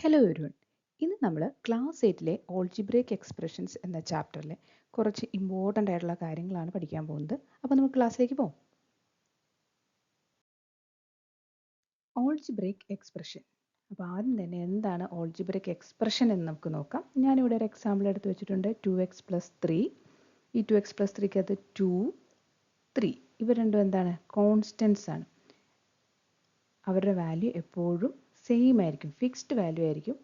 Hello everyone. ഇന്ന് നമ്മൾ class 8-ലെ algebraic expressions എന്ന ചാപ്റ്ററിലെ കുറച്ച് ഇമ്പോർട്ടൻ്റ് ആയിട്ടുള്ള കാര്യങ്ങളാണ് പഠിക്കാൻ പോകുന്നത്. അപ്പോൾ നമുക്ക് ക്ലാസ്സിലേക്ക് പോകാം. Algebraic expression. അപ്പോൾ ആദ്യം തന്നെ എന്താണ് ഓൾജിബ്രേക്ക് എക്സ്പ്രഷൻ എന്ന് നമുക്ക് നോക്കാം. ഞാനിവിടെ ഒരു എക്സാമ്പിൾ എടുത്ത് വെച്ചിട്ടുണ്ട്. 2x+3. ഈ 2x+3ക്കകത്ത് 2, 3 ഇവ രണ്ടും എന്താണ്? കോൺസ്റ്റൻസ് ആണ്. അവരുടെ വാല്യൂ എപ്പോഴും സെയിം ആയിരിക്കും, ഫിക്സ്ഡ് വാല്യൂ ആയിരിക്കും,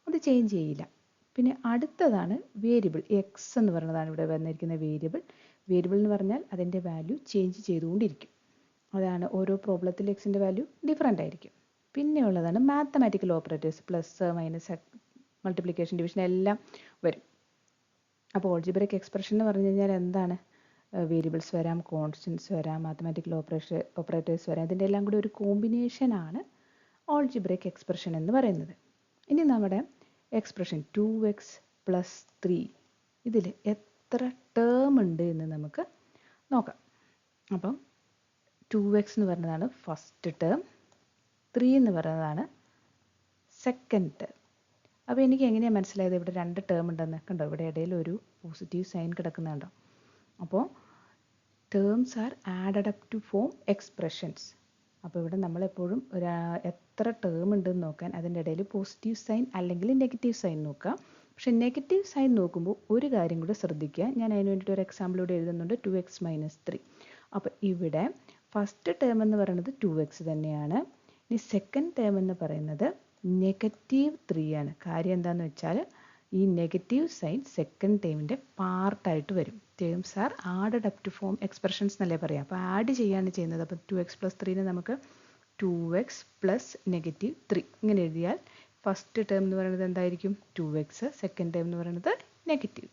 അത് ചേഞ്ച് ചെയ്യില്ല. പിന്നെ അടുത്തതാണ് വേരിയബിൾ. എക്സ് എന്ന് പറയുന്നതാണ് ഇവിടെ വന്നിരിക്കുന്ന വേരിയബിൾ. വേരിയബിൾ എന്ന് പറഞ്ഞാൽ അതിൻ്റെ വാല്യൂ ചേഞ്ച് ചെയ്തുകൊണ്ടിരിക്കും. അതാണ് ഓരോ പ്രോബ്ലത്തിൽ എക്സിൻ്റെ വാല്യൂ ഡിഫറെൻ്റ് ആയിരിക്കും. പിന്നെ ഉള്ളതാണ് mathematical operators. Plus, minus, multiplication, division എല്ലാം വരും. അപ്പോൾ ഓൾജിബ്രേക്ക് എക്സ്പ്രഷൻ എന്ന് പറഞ്ഞു കഴിഞ്ഞാൽ എന്താണ്? വേരിയബിൾസ് വരാം, കോൺസ്റ്റൻസ് വരാം, മാത്തമാറ്റിക്കൽ ഓപ്പറേറ്റേഴ്സ് വരാം. ഇതിൻ്റെ എല്ലാം കൂടി ഒരു കോമ്പിനേഷനാണ് ഓൾജിബ്രേക്ക് എക്സ്പ്രഷൻ എന്ന് പറയുന്നത്. ഇനി നമ്മുടെ എക്സ്പ്രഷൻ 2x+3 ഇതിൽ എത്ര ടേം ഉണ്ട് എന്ന് നമുക്ക് നോക്കാം. അപ്പം 2x എന്ന് പറയുന്നതാണ് ഫസ്റ്റ് ടേം, 3 എന്ന് പറയുന്നതാണ് സെക്കൻഡ് ടേം. അപ്പോൾ എനിക്ക് എങ്ങനെയാണ് മനസ്സിലായത് ഇവിടെ രണ്ട് ടേം ഉണ്ടെന്ന്? കണ്ടോ, ഇവിടെ ഇടയിൽ ഒരു പോസിറ്റീവ് സൈൻ കിടക്കുന്നുണ്ടോ? അപ്പോൾ terms are added up to form expressions. അപ്പോൾ ഇവിടെ നമ്മളെപ്പോഴും എത്ര ടേം ഉണ്ടെന്ന് നോക്കാൻ അതിൻ്റെ ഇടയിൽ പോസിറ്റീവ് സൈൻ അല്ലെങ്കിൽ നെഗറ്റീവ് സൈൻ നോക്കുക. പക്ഷെ നെഗറ്റീവ് സൈൻ നോക്കുമ്പോൾ ഒരു കാര്യം കൂടെ ശ്രദ്ധിക്കുക. ഞാൻ അതിന് വേണ്ടിയിട്ട് ഒരു എക്സാമ്പിൾ ഇവിടെ എഴുതുന്നുണ്ട്. 2x-3. അപ്പോൾ ഇവിടെ ഫസ്റ്റ് ടേം എന്ന് പറയുന്നത് 2x തന്നെയാണ്. ഇനി സെക്കൻഡ് ടേം എന്ന് പറയുന്നത് -3 ആണ്. കാര്യം എന്താണെന്ന് വെച്ചാൽ ഈ നെഗറ്റീവ് സൈൻ സെക്കൻഡ് ടേമിൻ്റെ പാർട്ടായിട്ട് വരും. Terms are added up to form expressions എന്നല്ലേ പറയാം. അപ്പോൾ ആഡ് ചെയ്യാണ് ചെയ്യുന്നത്. അപ്പോൾ 2x+3 നമുക്ക് 2x + -3 ഇങ്ങനെ എഴുതിയാൽ ഫസ്റ്റ് ടേം എന്ന് പറയുന്നത് എന്തായിരിക്കും? 2x. സെക്കൻഡ് ടേം എന്ന് പറയുന്നത് -3.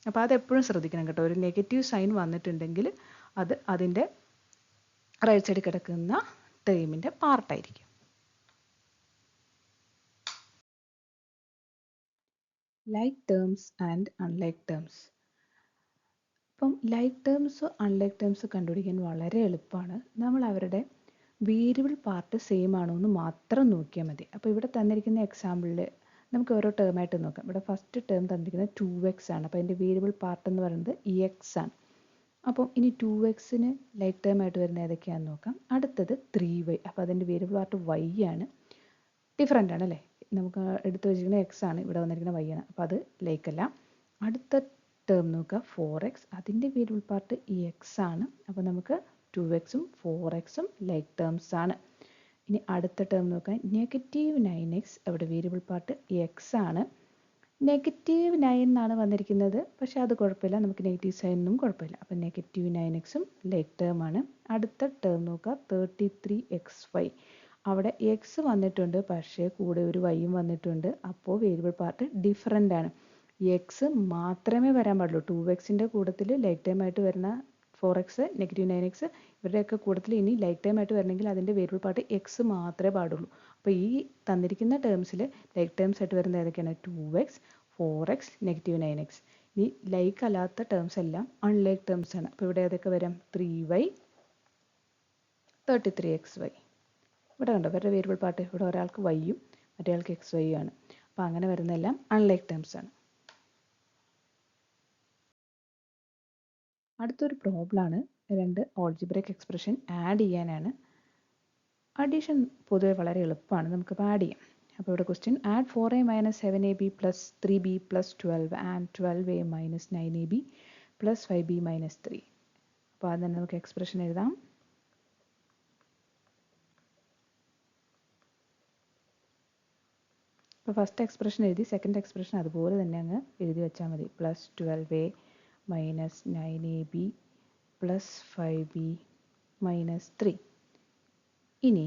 അപ്പോൾ അതെപ്പോഴും ശ്രദ്ധിക്കണം കേട്ടോ. ഒരു നെഗറ്റീവ് സൈൻ വന്നിട്ടുണ്ടെങ്കിൽ അത് അതിൻ്റെ റൈറ്റ് സൈഡിൽ കിടക്കുന്ന ടേമിൻ്റെ പാർട്ടായിരിക്കും. Like terms and unlike terms. അപ്പം ലൈക്ക് ടേംസ് അൺലൈക്ക് ടേംസ് കണ്ടുപിടിക്കാൻ വളരെ എളുപ്പമാണ്. നമ്മൾ അവരുടെ വേരിയബിൾ പാർട്ട് സെയിം ആണോ എന്ന് മാത്രം നോക്കിയാൽ മതി. അപ്പോൾ ഇവിടെ തന്നിരിക്കുന്ന എക്സാമ്പിളിൽ നമുക്ക് ഓരോ ടേമായിട്ട് നോക്കാം. ഇവിടെ ഫസ്റ്റ് ടേം തന്നിരിക്കുന്നത് 2x ആണ്. അപ്പോൾ അതിൻ്റെ വേരിയബിൾ പാർട്ട് എന്ന് പറയുന്നത് x ആണ്. അപ്പം ഇനി 2xന് ലൈക്ക് ടേം ആയിട്ട് വരുന്ന ഏതൊക്കെയാണെന്ന് നോക്കാം. അടുത്തത് 3y. അപ്പോൾ അതിൻ്റെ വേരിയബിൾ പാർട്ട് y ആണ്. ഡിഫറെൻ്റ് ആണ് അല്ലേ? നമുക്ക് എടുത്തു വെച്ചിരിക്കുന്ന എക്സ് ആണ്, ഇവിടെ വന്നിരിക്കുന്ന y ആണ്. അപ്പോൾ അത് ലൈക്ക് അല്ല. അടുത്ത ടേം നോക്കുക 4x. അതിൻ്റെ വേരിയബിൾ പാർട്ട് ഈ എക്സ് ആണ്. അപ്പോൾ നമുക്ക് 2xും 4xും ലൈക്ക് ടേംസ് ആണ്. ഇനി അടുത്ത ടേം നോക്കാൻ -9x. അവിടെ വേരിയബിൾ പാർട്ട് എക്സ് ആണ്. -9 എന്നാണ് വന്നിരിക്കുന്നത്, പക്ഷേ അത് കുഴപ്പമില്ല, നമുക്ക് നെഗറ്റീവ് സൈനൊന്നും കുഴപ്പമില്ല. അപ്പം -9xും ലൈക്ക് ടേം ആണ്. അടുത്ത ടേം നോക്കുക 33xy. അവിടെ എക്സ് വന്നിട്ടുണ്ട്, പക്ഷേ കൂടെ ഒരു വൈയും വന്നിട്ടുണ്ട്. അപ്പോൾ വേരിയബിൾ പാർട്ട് ഡിഫറെൻ്റ് ആണ്. എക്സ് മാത്രമേ വരാൻ പാടുള്ളൂ. 2xൻ്റെ കൂട്ടത്തിൽ ലൈക്ക് ടൈം ആയിട്ട് വരുന്ന 4x, -9x ഇവരുടെയൊക്കെ കൂട്ടത്തിൽ ഇനി ലൈക്ക് ടൈം ആയിട്ട് വരണമെങ്കിൽ അതിൻ്റെ വേരിയബിൾ പാർട്ട് എക്സ് മാത്രമേ പാടുള്ളൂ. അപ്പോൾ ഈ തന്നിരിക്കുന്ന ടേംസിൽ ലൈക്ക് ടേംസ് ആയിട്ട് വരുന്നത് ഏതൊക്കെയാണ്? 2x, 4x, -9x. ഈ ലൈക്ക് അല്ലാത്ത ടേംസ് എല്ലാം അൺലൈക്ക് ടേംസ് ആണ്. അപ്പോൾ ഇവിടെ ഏതൊക്കെ വരാം? 3y, 33xy. ഇവിടെ കണ്ടോ ഇവരുടെ വേരിയബിൾ പാർട്ട്? ഇവിടെ ഒരാൾക്ക് വൈയും മറ്റേയാൾക്ക് xy ആണ്. അപ്പോൾ അങ്ങനെ വരുന്നതെല്ലാം അൺലൈക്ക് ടേംസ് ആണ്. അടുത്തൊരു പ്രോബ്ലമാണ്. രണ്ട് ഓൾജിബ്രേക്ക് എക്സ്പ്രഷൻ ആഡ് ചെയ്യാനാണ്. അഡീഷൻ പൊതുവെ വളരെ എളുപ്പമാണ്, നമുക്കിപ്പോൾ ആഡ് ചെയ്യാം. അപ്പോൾ ഇവിടെ question add 4a - 7ab + 3b + 12 and 12a - 9ab + 5b - 3. അപ്പോൾ അത് തന്നെ നമുക്ക് എക്സ്പ്രഷൻ എഴുതാം. അപ്പോൾ ഫസ്റ്റ് എക്സ്പ്രഷൻ എഴുതി, സെക്കൻഡ് എക്സ്പ്രഷൻ അതുപോലെ തന്നെ അങ്ങ് എഴുതി വെച്ചാൽ മതി. +12a - 9ab + 5b - 3. ഇനി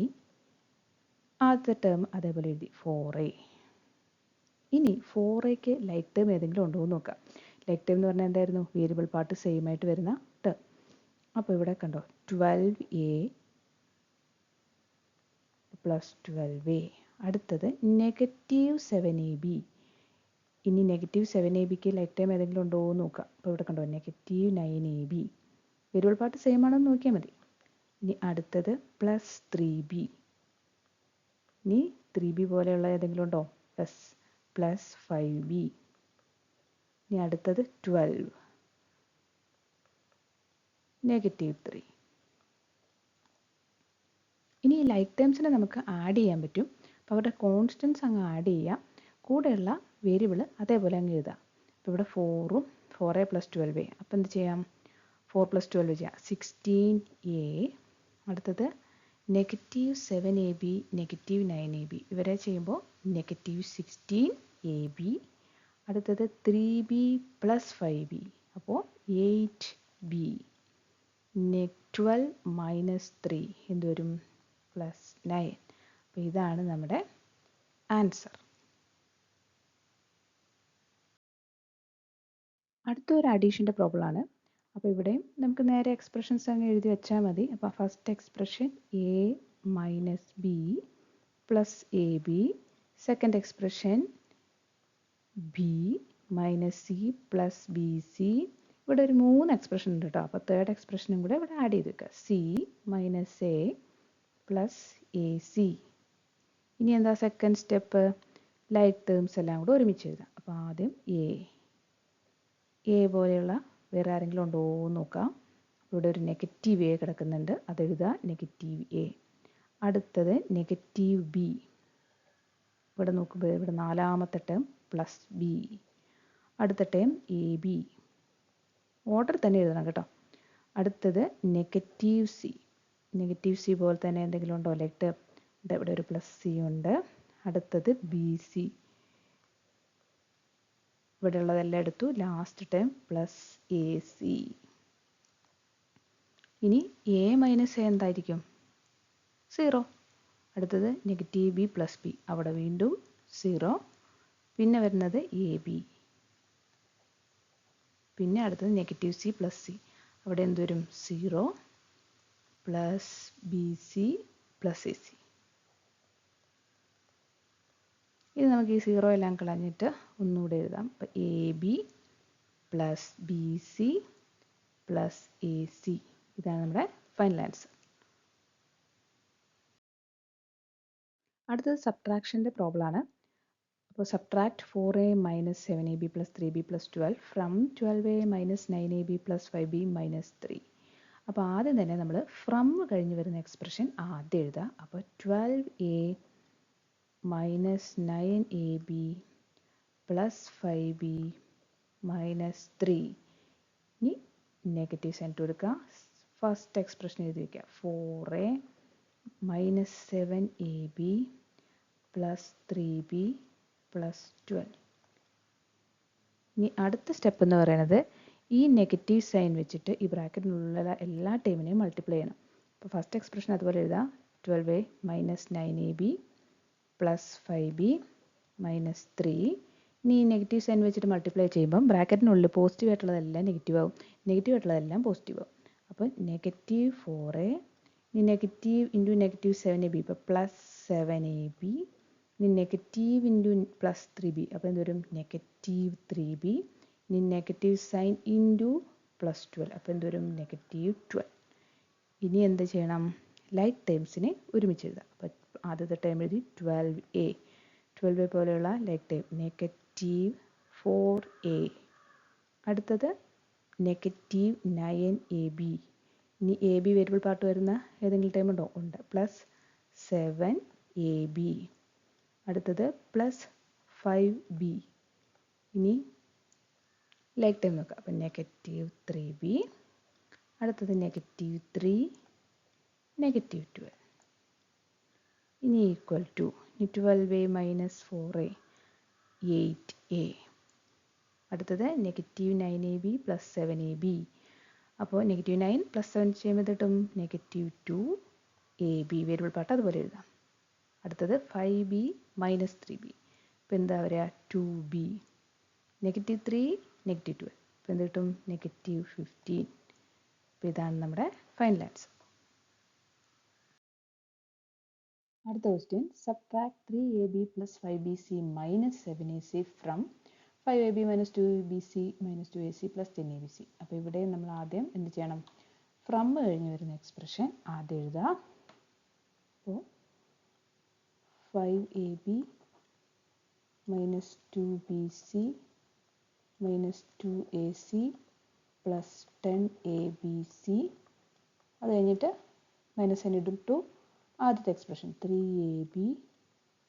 ആദ്യത്തെ ടേം അതേപോലെ എഴുതി 4a. ഇനി 4aക്ക് ലൈക്ക് ടേം ഏതെങ്കിലും ഉണ്ടോ എന്ന് നോക്കാം. ലൈക്ക് ടേം എന്ന് പറഞ്ഞാൽ എന്തായിരുന്നു? വേരിയബിൾ പാർട്ട് സെയിം ആയിട്ട് വരുന്ന ടേം. അപ്പോൾ ഇവിടെ കണ്ടോ 12a + 12a. അടുത്തത് -7ab. ഇനി -7abക്ക് ലൈക്ക് ടൈം ഏതെങ്കിലും ഉണ്ടോ എന്ന് നോക്കാം. അപ്പോൾ ഇവിടെ കണ്ടോ -9ab. വേരിയബിൾ പാർട്ട് സെയിം ആണോ എന്ന് നോക്കിയാൽ മതി. ഇനി അടുത്തത് +3b. ഇനി 3b പോലെയുള്ള ഏതെങ്കിലും ഉണ്ടോ? Plus 5b. ഇനി അടുത്തത് 12 -3. ഇനി ഈ ലൈക്ക് ടേംസിനെ നമുക്ക് ആഡ് ചെയ്യാൻ പറ്റും. അപ്പോൾ അവരുടെ കോൺസ്റ്റൻസ് അങ്ങ് ആഡ് ചെയ്യാം, കൂടെയുള്ള വേരിയബിൾ അതേപോലെ അങ്ങ് എഴുതാം. അപ്പോൾ ഇവിടെ 4ഉം 4a + 12a. അപ്പോൾ എന്ത് ചെയ്യാം? 4 + 12 ചെയ്യാം, 16a. അടുത്തത് -7ab -9ab. ഇവരെ ചെയ്യുമ്പോൾ -16ab. അടുത്തത് 3b + 5b, അപ്പോൾ 8b. 12 - 3 എന്ത് വരും? +9. അപ്പോൾ ഇതാണ് നമ്മുടെ ആൻസർ. അടുത്തൊരു അഡീഷൻ്റെ പ്രോബ്ലം ആണ്. അപ്പോൾ ഇവിടെയും നമുക്ക് നേരെ എക്സ്പ്രഷൻസ് അങ്ങ് എഴുതി വെച്ചാൽ മതി. അപ്പോൾ first expression a - b + ab. Second expression b - c + bc. ഇവിടെ ഒരു 3 എക്സ്പ്രഷൻ ഉണ്ട് കേട്ടോ. അപ്പോൾ തേർഡ് എക്സ്പ്രഷനും കൂടെ ഇവിടെ ആഡ് ചെയ്ത് വെക്കുക, c - a + ac. ഇനി എന്താ സെക്കൻഡ് സ്റ്റെപ്പ്? ലൈക്ക് ടേംസ് എല്ലാം കൂടെ ഒരുമിച്ച് എഴുതാം. അപ്പോൾ ആദ്യം എ പോലെയുള്ള വേറെ ആരെങ്കിലും ഉണ്ടോ എന്ന് നോക്കാം. ഇവിടെ ഒരു -a കിടക്കുന്നുണ്ട്, അതെഴുതുക, -a. അടുത്തത് -b. ഇവിടെ നോക്കുമ്പോൾ ഇവിടെ നാലാമത്തെ ടേം +b. അടുത്ത ടേം ab. ഓർഡർ തന്നെ എഴുതണം കേട്ടോ. അടുത്തത് -c പോലെ തന്നെ എന്തെങ്കിലും ഉണ്ടോ? Like term. ഇവിടെ ഒരു +c ഉണ്ട്. അടുത്തത് bc. ഇവിടെ ഉള്ളതെല്ലാം എടുത്തു. Last term +ac. ഇനി a - a എന്തായിരിക്കും? 0. അടുത്തത് -b + b. അവിടെ വീണ്ടും 0. പിന്നെ വരുന്നത് ab. പിന്നെ അടുത്തത് -c + c. അവിടെ എന്ത് വരും? 0 + bc + ac. ഇത് നമുക്ക് ഈ 0 എല്ലാം കളഞ്ഞിട്ട് ഒന്നുകൂടെ എഴുതാം. അപ്പോൾ ab + bc + ac. ഇതാണ് നമ്മുടെ ഫൈനൽ ആൻസർ. അടുത്തത് സബ്ട്രാക്ഷൻ്റെ പ്രോബ്ലം ആണ്. അപ്പോൾ subtract 4a - 7ab + 3b + 12 from 12a - 9ab + 5b - 3. അപ്പോൾ ആദ്യം തന്നെ നമ്മൾ ഫ്രം കഴിഞ്ഞ് വരുന്ന എക്സ്പ്രഷൻ ആദ്യം എഴുതുക. അപ്പോൾ 12a - 9ab + 5b - 3. ഇനി നെഗറ്റീവ് സൈൻ കൊടുക്കുക. ഫസ്റ്റ് എക്സ്പ്രഷൻ എഴുതി വയ്ക്കുക, 4a - 7ab + 3b + 12. ഇനി അടുത്ത സ്റ്റെപ്പ് എന്ന് പറയുന്നത് ഈ നെഗറ്റീവ് സൈൻ വെച്ചിട്ട് ഈ ബ്രാക്കറ്റിനുള്ള എല്ലാ ടേമിനെയും മൾട്ടിപ്ലൈ ചെയ്യണം. അപ്പോൾ ഫസ്റ്റ് എക്സ്പ്രഷൻ അതുപോലെ എഴുതാം, 12a - 9ab + 5b - 3. ഇനി ഈ നെഗറ്റീവ് സൈൻ വെച്ചിട്ട് മൾട്ടിപ്ലൈ ചെയ്യുമ്പം ബ്രാക്കറ്റിനുള്ളിൽ പോസിറ്റീവ് ആയിട്ടുള്ളതെല്ലാം നെഗറ്റീവ് ആവും, നെഗറ്റീവ് ആയിട്ടുള്ളതെല്ലാം പോസിറ്റീവ് ആവും. അപ്പോൾ -4a, ഇനി നെഗറ്റീവ് ഇൻറ്റു -7ab, ഇപ്പോൾ +7ab. ഇനി നെഗറ്റീവ് ഇൻറ്റു +3b, അപ്പോൾ എന്ത് വരും? -3b. ഇനി നെഗറ്റീവ് സൈൻ ഇൻറ്റു +12, അപ്പോൾ എന്ത് വരും? -12. ഇനി എന്ത് ചെയ്യണം? ലൈക്ക് ടേംസിനെ ഒരുമിച്ച് എഴുതാം. അപ്പോൾ ആദ്യത്തെ ടേം എഴുതി 12a പോലെയുള്ള ലൈക്ക് ടേം -4a. അടുത്തത് -9ab. ഇനി ab വേരിയബിൾ പാർട്ട് വരുന്ന ഏതെങ്കിലും ടേം ഉണ്ടോ? ഉണ്ട്, +7ab. അടുത്തത് +5b. ഇനി ലൈക്ക് ടൈം നോക്കുക. അപ്പം -3b. അടുത്തത് -3, -12. ഇനി ഈക്വൽ ടു, ഇനി 12a - 4a 8a. അടുത്തത് -9ab + 7ab. അപ്പോൾ -9 + 7 ചെയ്യുമ്പോൾ കിട്ടും -2ab. വേരിയബിൾ പാർട്ട് അതുപോലെ എഴുതാം. അടുത്തത് 5b - 3b. ഇപ്പോൾ എന്താ പറയുക? 2b. -3, -12. ഇപ്പോൾ എന്ത് കിട്ടും? -15. അപ്പോൾ ഇതാണ് നമ്മുടെ ഫൈനൽ ആൻസർ. അടുത്ത question, subtract 3ab + 5bc - 7ac from 5ab - 2bc - 2ac + 10abc. അപ്പോൾ ഇവിടെ നമ്മൾ ആദ്യം എന്ത് ചെയ്യണം? ഫ്രം കഴിഞ്ഞ് വരുന്ന എക്സ്പ്രഷൻ ആദ്യം എഴുതുക. അപ്പോൾ 5ab minus 2bc minus 2ac plus 10abc. അത് കഴിഞ്ഞിട്ട് മൈനസ് n ഇട്ടു ആദ്യത്തെ expression 3ab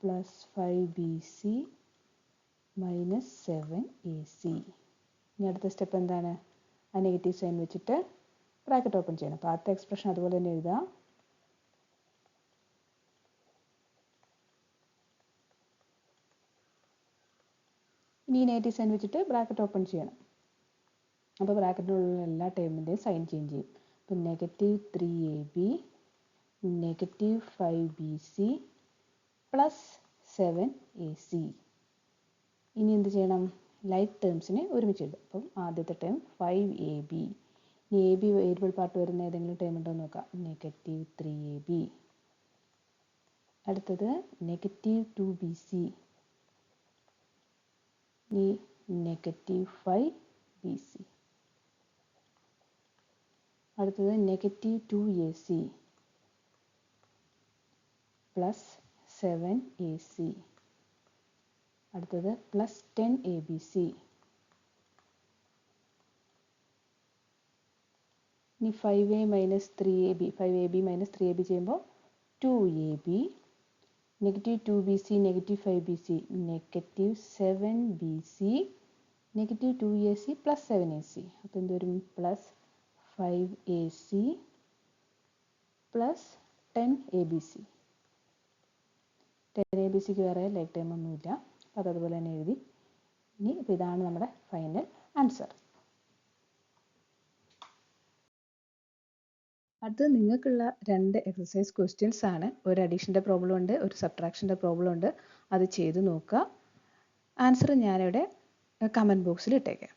plus 5bc minus 7ac. ഇനി അടുത്ത സ്റ്റെപ്പ് എന്താണ്? ആ നെഗറ്റീവ് സൈൻ വെച്ചിട്ട് ബ്രാക്കറ്റ് ഓപ്പൺ ചെയ്യണം. അപ്പോൾ ആദ്യത്തെ എക്സ്പ്രഷൻ അതുപോലെ തന്നെ എഴുതാം. ഇനി ഈ നെഗറ്റീവ് സൈൻ വെച്ചിട്ട് ബ്രാക്കറ്റ് ഓപ്പൺ ചെയ്യണം. അപ്പോൾ ബ്രാക്കറ്റിനുള്ള എല്ലാ ടേമിൻ്റെയും സൈൻ ചേഞ്ച് ചെയ്യും. അപ്പോൾ negative 3ab negative 5bc plus 7ac. ഇനി എന്ത് ചെയ്യണം? ലൈക്ക് ടേംസിനെ ഒരുമിച്ച് എഴുതും. അപ്പം ആദ്യത്തെ ടേം 5ab. ഇനി ab വേരിയബിൾ പാർട്ട് വരുന്ന ഏതെങ്കിലും ടേം ഉണ്ടോ എന്ന് നോക്കാം. Negative 3ab. അടുത്തത് നെഗറ്റീവ് 2bc. ഇനി നെഗറ്റീവ് 5bc. അടുത്തത് നെഗറ്റീവ് 2ac പ്ലസ് 7ac. അടുത്തത് പ്ലസ് 10abc. ഇനി 5a minus 3ab 5ab minus 3ab ചെയ്യുമ്പോൾ 2ab. Negative 2bc negative 5bc negative 7bc negative 2ac plus 7ac. അപ്പോൾ എന്ത് വരും? Plus 5ac plus 10abc. 10abcക്ക് വേറെ like time ഒന്നുമില്ല. അപ്പോൾ അതതുപോലെ തന്നെ എഴുതി. ഇനി ഇപ്പോൾ ഇതാണ് നമ്മുടെ ഫൈനൽ ആൻസർ. അത് നിങ്ങൾക്കുള്ള 2 എക്സസൈസ് ക്വസ്റ്റ്യൻസ് ആണ്. ഒരു അഡീഷൻ്റെ പ്രോബ്ലം ഉണ്ട്, ഒരു സബ്ട്രാക്ഷൻ്റെ പ്രോബ്ലം ഉണ്ട്. അത് ചെയ്ത് നോക്കുക. ആൻസർ ഞാനിവിടെ കമൻറ്റ് ബോക്സിൽ ഇട്ടേക്കാം.